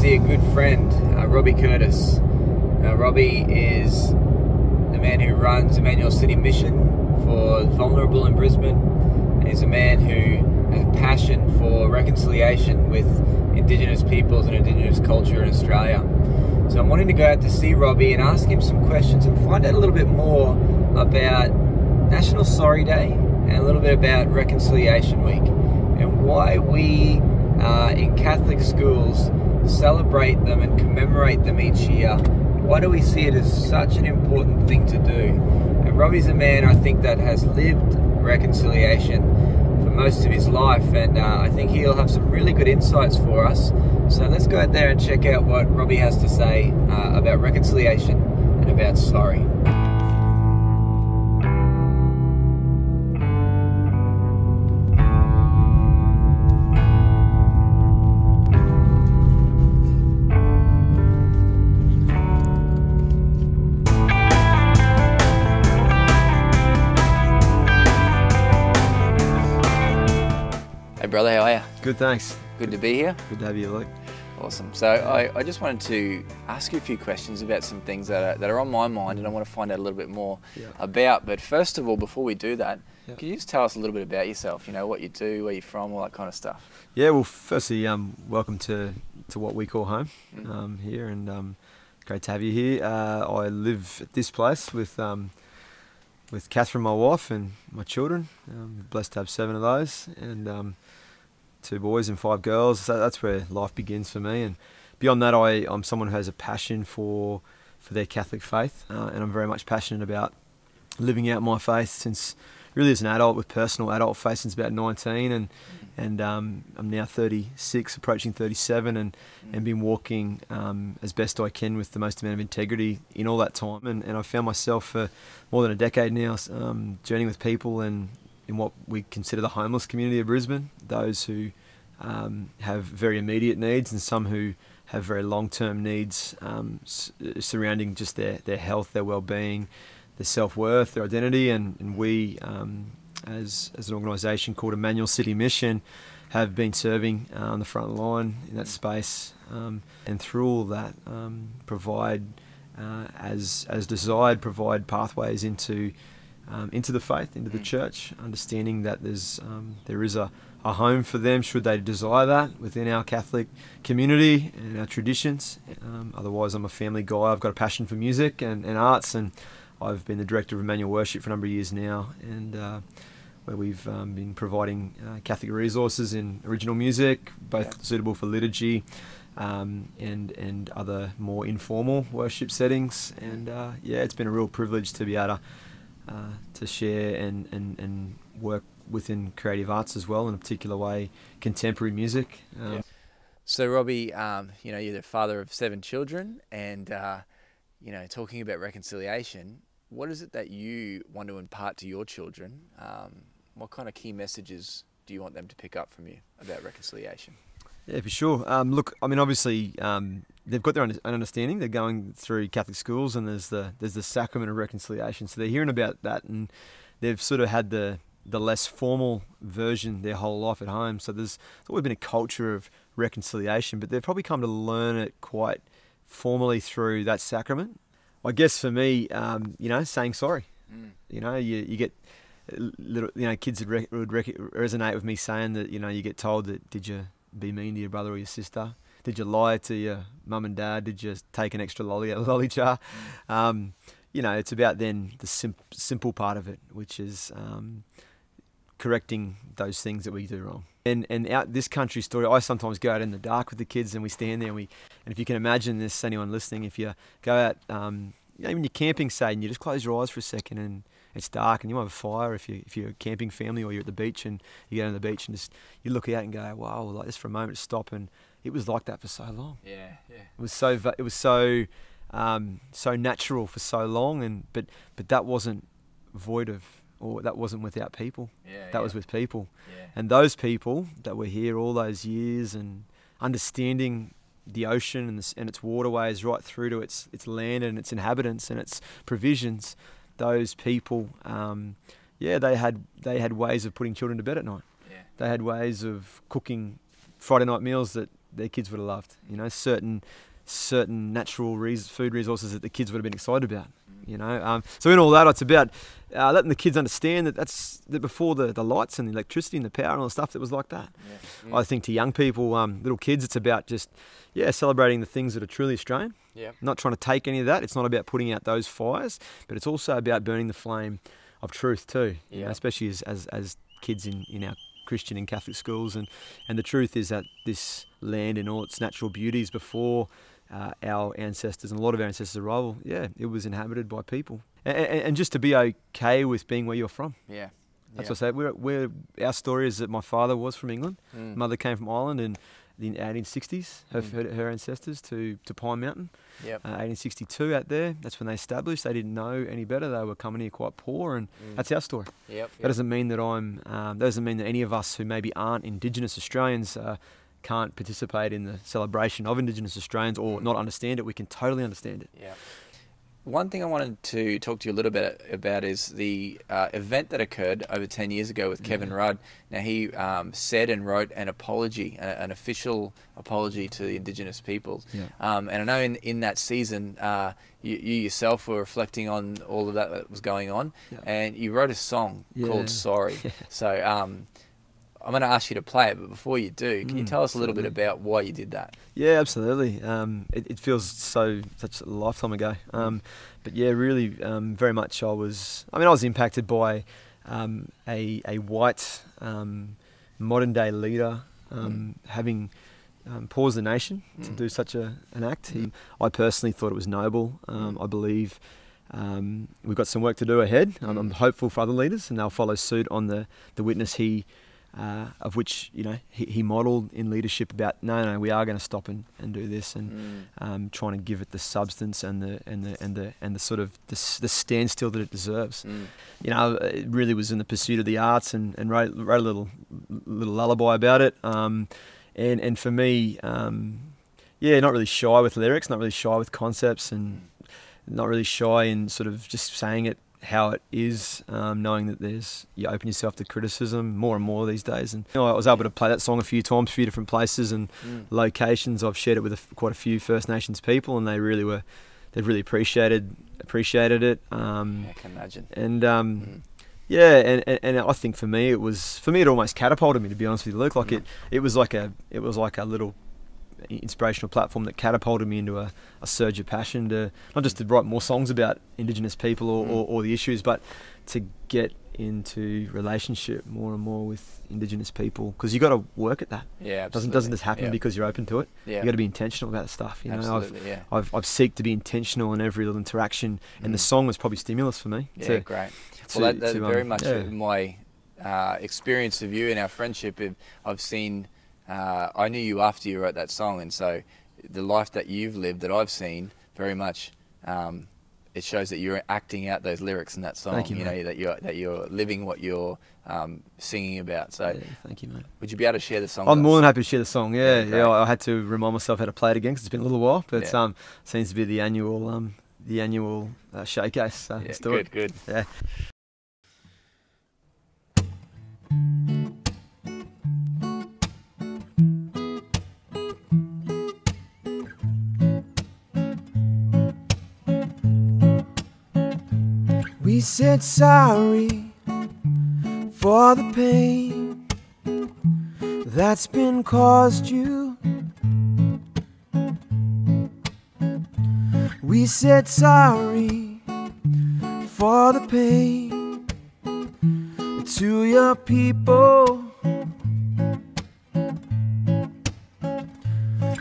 see a good friend, Roby Curtis. Roby is the man who runs Emmanuel City Mission for the vulnerable in Brisbane. And he's a man who has a passion for reconciliation with Indigenous peoples and Indigenous culture in Australia. So I'm wanting to go out to see Roby and ask him some questions and find out a little bit more about National Sorry Day and a little bit about Reconciliation Week and why we in Catholic schools celebrate them and commemorate them each year. Why do we see it as such an important thing to do? And Roby's a man, I think, that has lived reconciliation for most of his life, and I think he'll have some really good insights for us. So let's go out there and check out what Roby has to say about reconciliation and about sorry. Hey brother, how are you? Good, thanks. Good to be here. Good to have you, Luke. Awesome. So I just wanted to ask you a few questions about some things that are on my mind and I want to find out a little bit more about. But first of all, before we do that, can you just tell us a little bit about yourself? You know, what you do, where you're from, all that kind of stuff. Yeah, well, firstly, welcome to what we call home here, and great to have you here. I live at this place with Catherine, my wife, and my children. Blessed to have 7 of those, and 2 boys and 5 girls. So that's where life begins for me. And beyond that, I'm someone who has a passion for their Catholic faith, and I'm very much passionate about living out my faith since really as an adult, with personal adult faith since about 19, and I'm now 36, approaching 37, and been walking as best I can with the most amount of integrity in all that time. And I found myself for more than a decade now journeying with people and in what we consider the homeless community of Brisbane, those who have very immediate needs and some who have very long-term needs surrounding just their health, their well-being, their self-worth, their identity. And we, as an organisation called Emmanuel City Mission, have been serving on the front line in that space, and through all that provide, as desired, provide pathways into the faith, into the church, understanding that there is a home for them should they desire that within our Catholic community and our traditions. Otherwise, I'm a family guy. I've got a passion for music and arts, and I've been the director of Emmanuel Worship for a number of years now, and where we've been providing Catholic resources in original music, both suitable for liturgy and other more informal worship settings. And it's been a real privilege to be able to share and work within creative arts as well, in a particular way, contemporary music. So Roby, you're the father of 7 children, and talking about reconciliation, what is it that you want to impart to your children? What kind of key messages do you want them to pick up from you about reconciliation? Yeah, for sure. Look, I mean, obviously, they've got their own understanding. They're going through Catholic schools, and there's the sacrament of reconciliation. So they're hearing about that, and they've sort of had the less formal version their whole life at home. So there's always been a culture of reconciliation, but they've probably come to learn it quite formally through that sacrament. I guess for me, saying sorry. You get little, kids would resonate with me saying that, you get told that, did you be mean to your brother or your sister? Did you lie to your mum and dad? Did you take an extra lolly out of the lolly jar? It's about then the simple part of it, which is correcting those things that we do wrong. And out this country story, I sometimes go out in the dark with the kids, and we stand there, and if you can imagine this, anyone listening, if you go out, when you're camping, say, and you just close your eyes for a second, and it's dark, and you have a fire, if you're a camping family, or you're at the beach, and you go on the beach, and just you look out and go, wow, like just for a moment, stop. And it was like that for so long. Yeah. It was so natural for so long, but that wasn't void of, or that wasn't without people. That was with people. And those people that were here all those years, and understanding the ocean and its waterways right through to its land and its inhabitants and its provisions, those people, they had ways of putting children to bed at night. They had ways of cooking Friday night meals that their kids would have loved. You know, certain natural food resources that the kids would have been excited about. You know, so in all that, it's about letting the kids understand that before the lights and the electricity and the power and all the stuff that was like that. I think to young people, little kids, it's about just celebrating the things that are truly Australian. Not trying to take any of that. It's not about putting out those fires, but it's also about burning the flame of truth too. You know, especially as kids in our Christian and Catholic schools, and the truth is that this land in all its natural beauties before our ancestors and a lot of our ancestors' arrival, it was inhabited by people, and just to be okay with being where you're from. That's what I say. Our story is that my father was from England, mother came from Ireland, and in the 1860s, her ancestors to Pine Mountain. 1862 out there, that's when they established. They didn't know any better. They were coming here quite poor, and that's our story. That doesn't mean that that doesn't mean that any of us who maybe aren't Indigenous Australians can't participate in the celebration of Indigenous Australians or not understand it. We can totally understand it. One thing I wanted to talk to you a little bit about is the event that occurred over 10 years ago with Kevin Rudd. Now, he said and wrote an apology, an official apology to the Indigenous peoples. And I know in that season, you yourself were reflecting on all of that was going on, and you wrote a song called Sorry. So I'm going to ask you to play it, but before you do, can you tell us a little bit about why you did that? Yeah, absolutely. It feels such a lifetime ago. But yeah, really, very much I was impacted by a white modern day leader having paused the nation to do such an act. I personally thought it was noble. I believe we've got some work to do ahead. I'm hopeful for other leaders, and they'll follow suit on the witness of which he modelled in leadership about no, we are going to stop and do this, and trying to give it the substance and the sort of the standstill that it deserves. It really was in the pursuit of the arts, and wrote a little lullaby about it. And for me, not really shy with lyrics, not really shy with concepts, and not really shy in sort of just saying it how it is, knowing that you open yourself to criticism more and more these days. And I was able to play that song a few times, a few different places and locations. I've shared it with quite a few First Nations people, and they've really appreciated it. I can imagine. And and I think for me it almost catapulted me, to be honest with you, Luke. Like it was like a little inspirational platform that catapulted me into a surge of passion to not just to write more songs about Indigenous people or the issues, but to get into relationship more and more with Indigenous people, because you got to work at that. Doesn't just happen because you're open to it. You got to be intentional about stuff. I've seeked to be intentional in every little interaction, and the song was probably stimulus for me. Great. Well, that's very much my experience of you and our friendship. I've seen. I knew you after you wrote that song, and so the life that you've lived, that I've seen, very much, it shows that you're acting out those lyrics in that song. Thank you, that you're living what you're singing about. So, thank you, mate. Would you be able to share the song? I'm more than happy to share the song. I had to remind myself how to play it again because it's been a little while, but it seems to be the annual showcase. So let's do it. Good. Yeah. We said sorry for the pain that's been caused you. We said sorry for the pain to your people.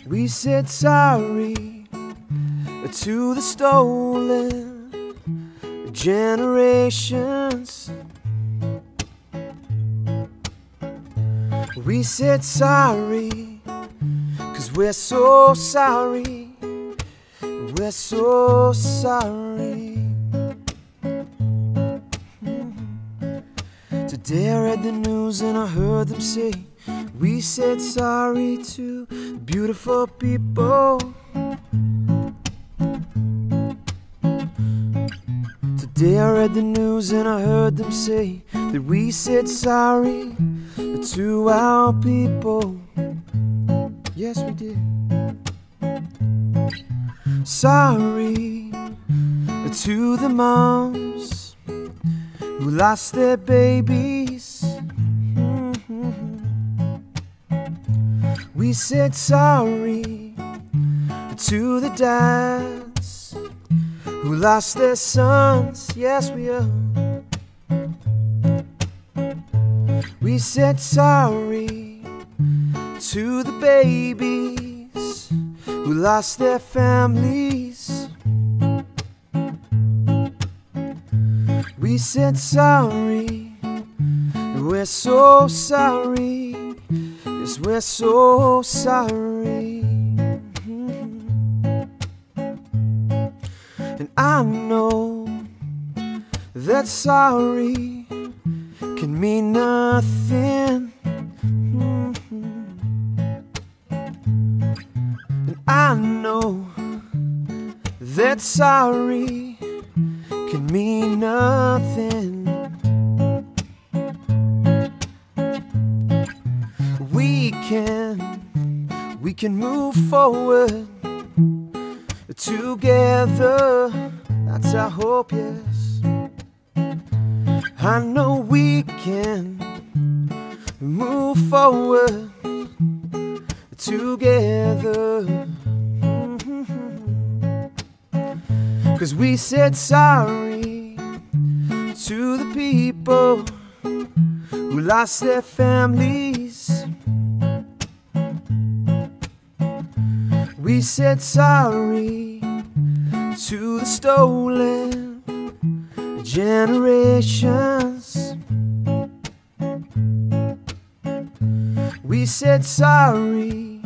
We said sorry to the stolen generations. We said sorry, 'cause we're so sorry. We're so sorry. Today I read the news and I heard them say we said sorry to beautiful people. Today I read the news and I heard them say that we said sorry to our people. yes we did. Sorry to the moms who lost their babies. We said sorry to the dads who lost their sons. Yes, we are. We said sorry to the babies who lost their families. We said sorry, we're so sorry, yes, we're so sorry. And I know that sorry can mean nothing. And I know that sorry can mean nothing. We can move forward together. That's our hope, yes. I know we can move forward together. 'Cause we said sorry to the people who lost their families. We said sorry to the stolen generations. We said sorry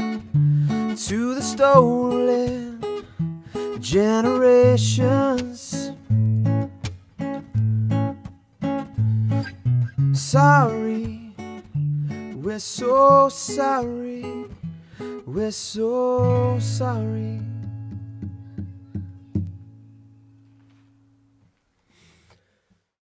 to the stolen generations. Sorry, we're so sorry, we're so sorry.